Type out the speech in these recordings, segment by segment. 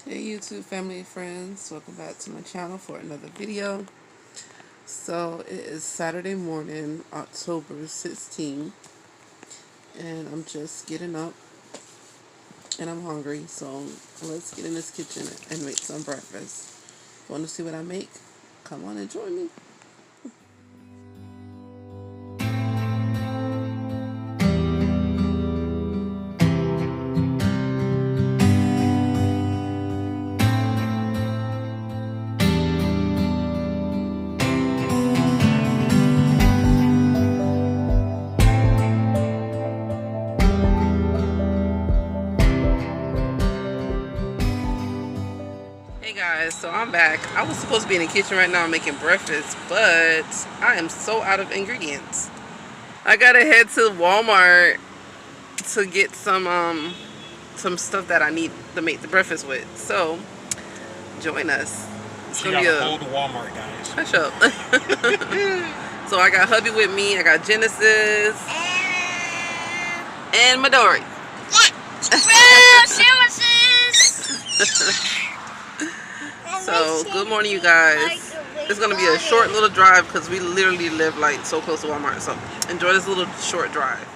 Hey YouTube family and friends, welcome back to my channel for another video. So it is Saturday morning, October 16th, and I'm just getting up and I'm hungry, so let's get in this kitchen and make some breakfast. Want to see what I make? Come on and join me. Hey guys, so I'm back. I was supposed to be in the kitchen right now making breakfast, but I am so out of ingredients. I gotta head to Walmart to get some stuff that I need to make the breakfast with. So join us. It's gonna be a whole Walmart, guys. hush up. So I got hubby with me. I got Genesis and Midori. Yeah, sandwiches. So good morning, you guys. It's gonna be a short little drive because we literally live like so close to Walmart. So enjoy this little short drive.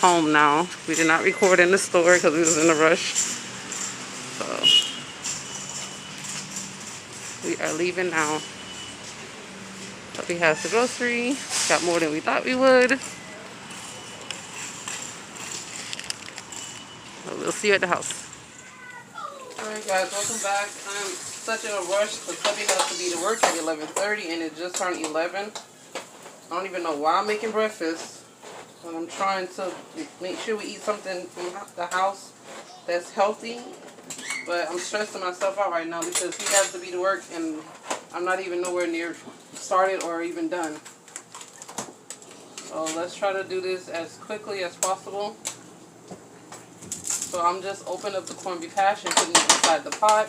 Home now. We did not record in the store because we was in a rush. So we are leaving now. But we have the grocery. Got more than we thought we would. So we'll see you at the house. Alright guys, welcome back. I'm such in a rush because hubby has to be to work at 11:30 and it just turned 11. I don't even know why I'm making breakfast. And I'm trying to make sure we eat something from the house that's healthy. But I'm stressing myself out right now because he has to be to work and I'm not even nowhere near started or even done. So let's try to do this as quickly as possible. So I'm just opening up the corned beef hash and putting it inside the pot.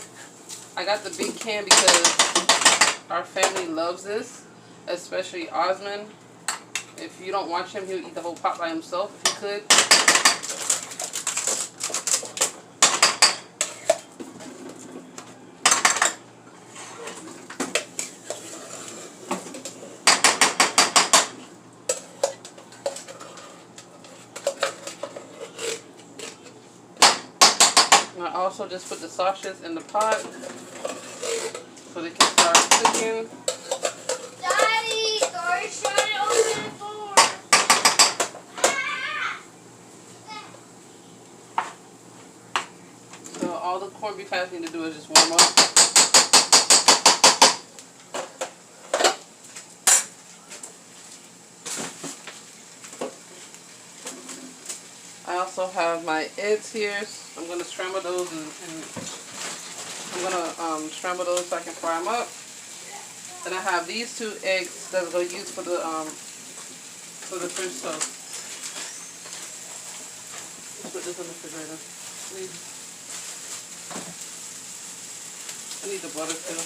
I got the big can because our family loves this, especially Osmond. If you don't watch him, he'll eat the whole pot by himself if he could. And I also just put the sausages in the pot so they can start cooking. Daddy, sorry, trying to open the door. So all the corned beef hash need to do is just warm up. I also have my eggs here. I'm going to scramble those and I'm going to scramble those so I can fry them up. And I have these 2 eggs that I'm going to use for the French toast. Let's put this in the refrigerator. I need the butter too.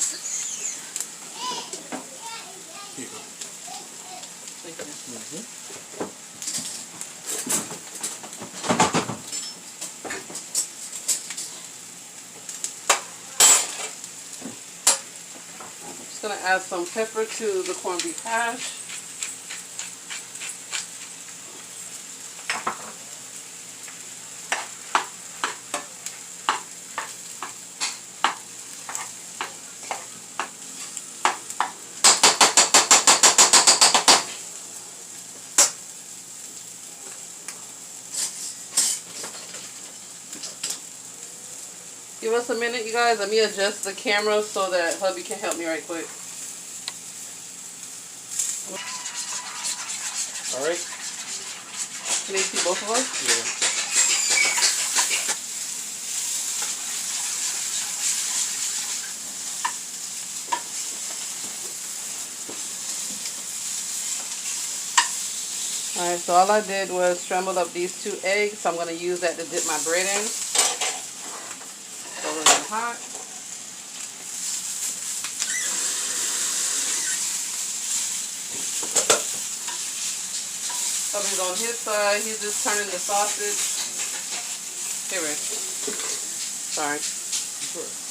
Here you go. Thank you. Just gonna add some pepper to the corned beef hash. Give us a minute, you guys. Let me adjust the camera so that hubby can help me right quick. Alright? Can they see both of us? Yeah. Alright, so all I did was scramble up these 2 eggs. So I'm going to use that to dip my bread in. So we're going hot. Hubby's on his side. He's just turning the sausage. Here, Ray. Sorry.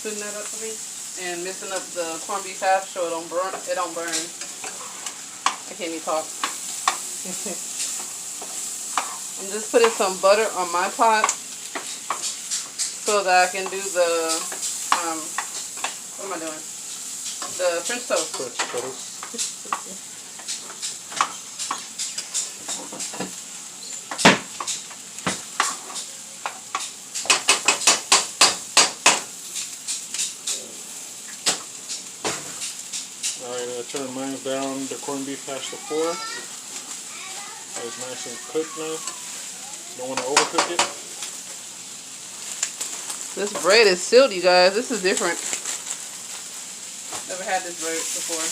Putting that up for me. And mixing up the corned beef hash so it don't burn. I can't even talk. I'm just putting some butter on my pot so that I can do the, what am I doing? The French toast. French toast. Alright, I turned mine down, the corned beef hash to 4. It's nice and cooked now. Don't want to overcook it. This bread is sealed, you guys. This is different. Never had this bread before.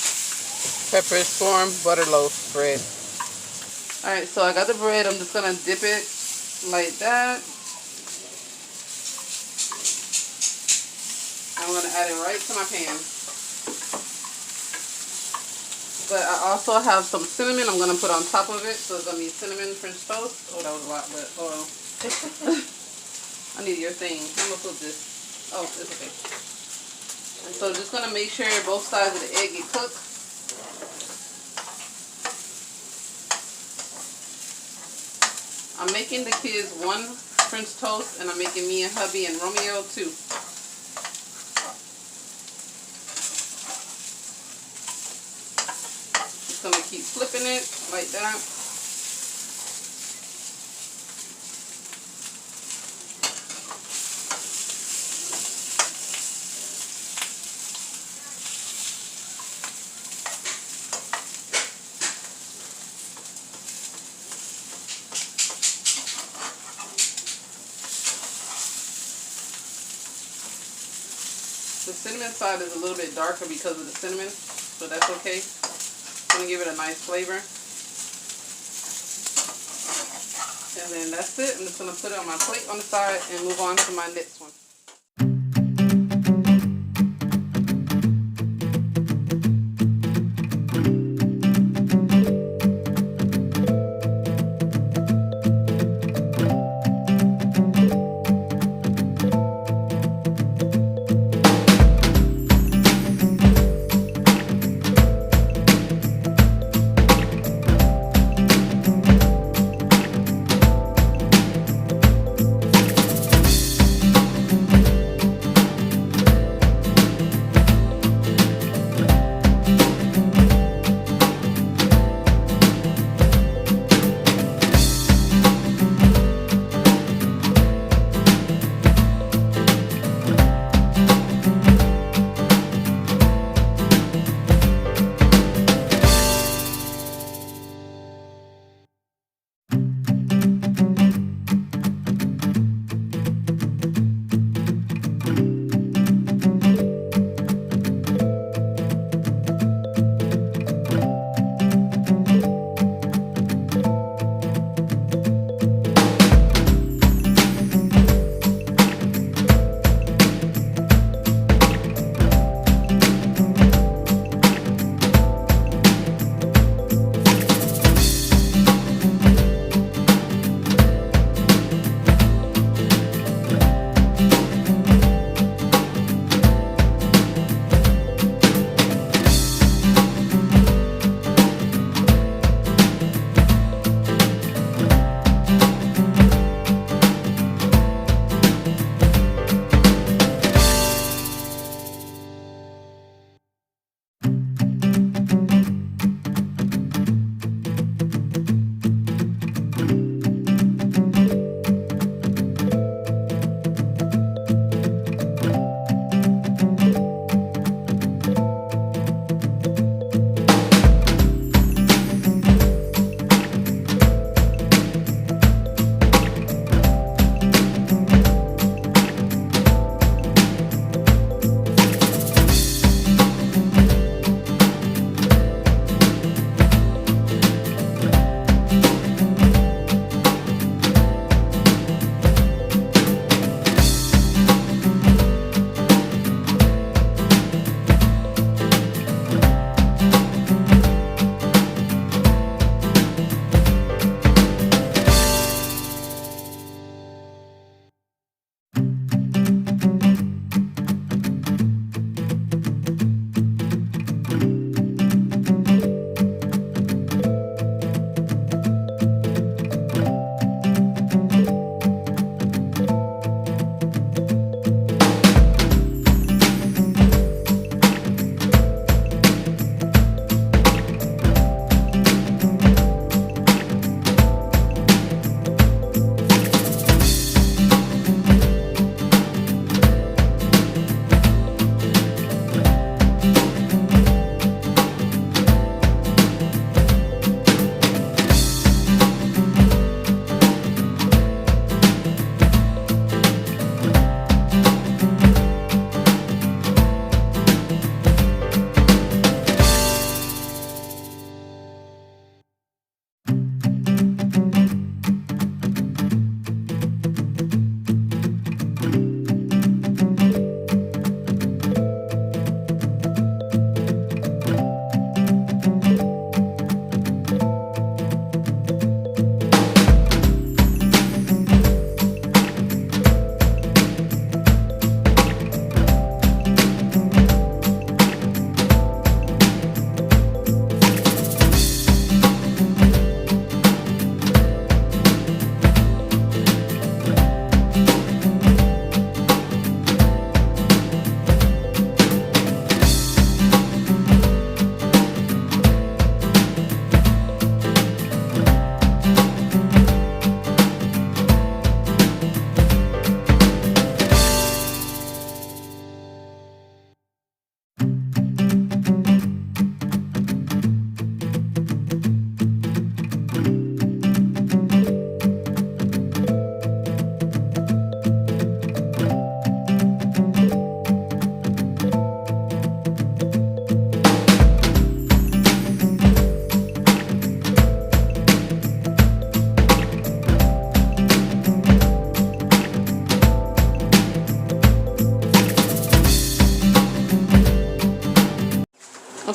Pepperidge Farm butter loaf bread. Alright, so I got the bread. I'm just going to dip it like that. I'm going to add it right to my pan. But I also have some cinnamon I'm going to put on top of it. So it's going to be cinnamon French toast. Oh, that was a lot, but oh well. I need your thing. I'm going to put this. Oh, it's okay. And so just going to make sure both sides of the egg get cooked. I'm making the kids 1 French toast, and I'm making me and hubby and Romeo 2. Just gonna keep flipping it like that. The cinnamon side is a little bit darker because of the cinnamon, so that's okay. It's going to give it a nice flavor. And then that's it. I'm just going to put it on my plate on the side and move on to my next one.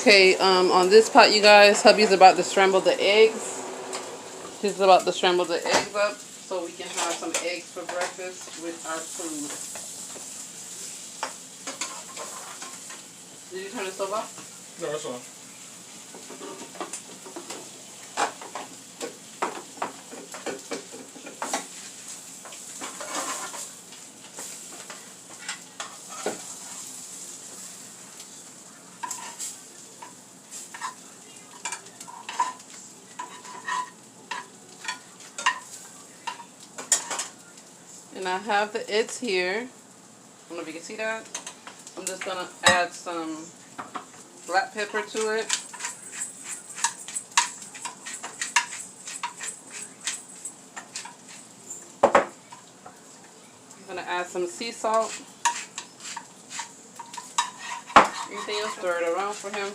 Okay, on this pot, you guys, hubby's about to scramble the eggs. She's about to scramble the eggs up so we can have some eggs for breakfast with our food. Did you turn the stove off? No, that's on. And I have the eggs here. I don't know if you can see that. I'm just going to add some black pepper to it. I'm going to add some sea salt. Anything else, stir it around for him.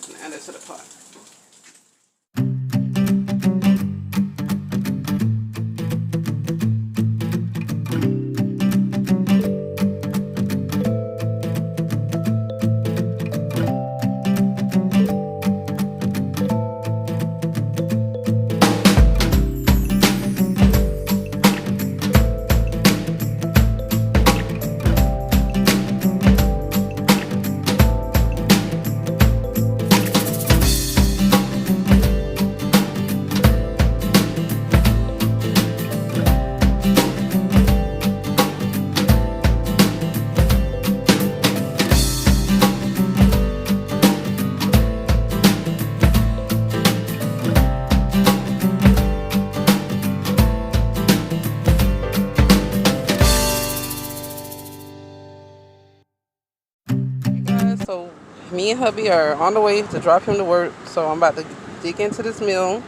And add it to the pot. So me and hubby are on the way to drop him to work, so I'm about to dig into this meal.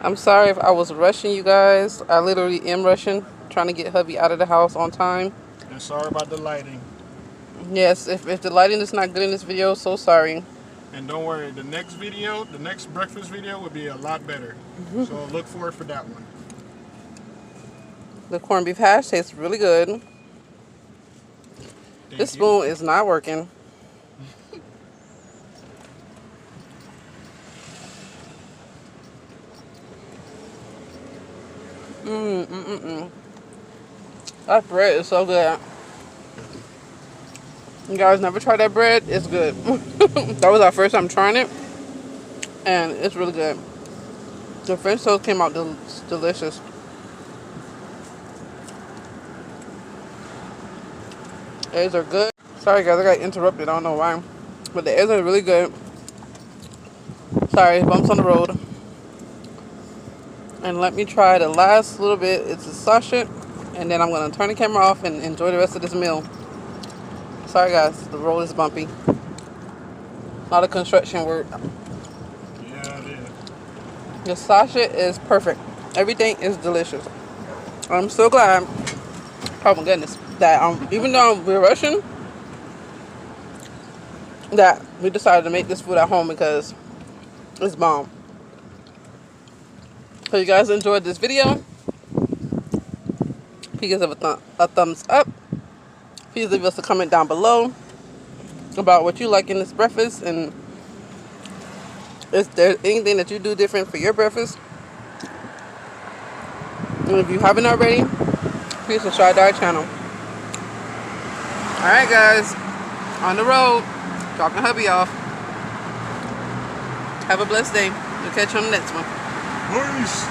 I'm sorry if I was rushing, you guys. I literally am rushing, trying to get hubby out of the house on time. And sorry about the lighting. Yes, if the lighting is not good in this video, so sorry. And don't worry, the next video, the next breakfast video will be a lot better. So look forward for that one. The corned beef hash tastes really good. This spoon is not working. That bread is so good. You guys never tried that bread? It's good. That was our first time trying it, and it's really good. The French toast came out delicious. Eggs are good. Sorry guys, I got interrupted. I don't know why, but the eggs are really good. Sorry, bumps on the road. And let me try the last little bit. It's a sausage, and then I'm gonna turn the camera off and enjoy the rest of this meal. Sorry guys, the road is bumpy. A lot of construction work. Yeah, it is. The sausage is perfect. Everything is delicious. I'm so glad. Oh my goodness, that even though we're rushing, that we decided to make this food at home because it's bomb. So you guys enjoyed this video, please give it a thumbs up. Please leave us a comment down below about what you like in this breakfast, and is there anything that you do different for your breakfast. And if you haven't already, please subscribe to our channel. Alright guys, on the road, dropping hubby off. Have a blessed day. We'll catch you on the next one. Peace.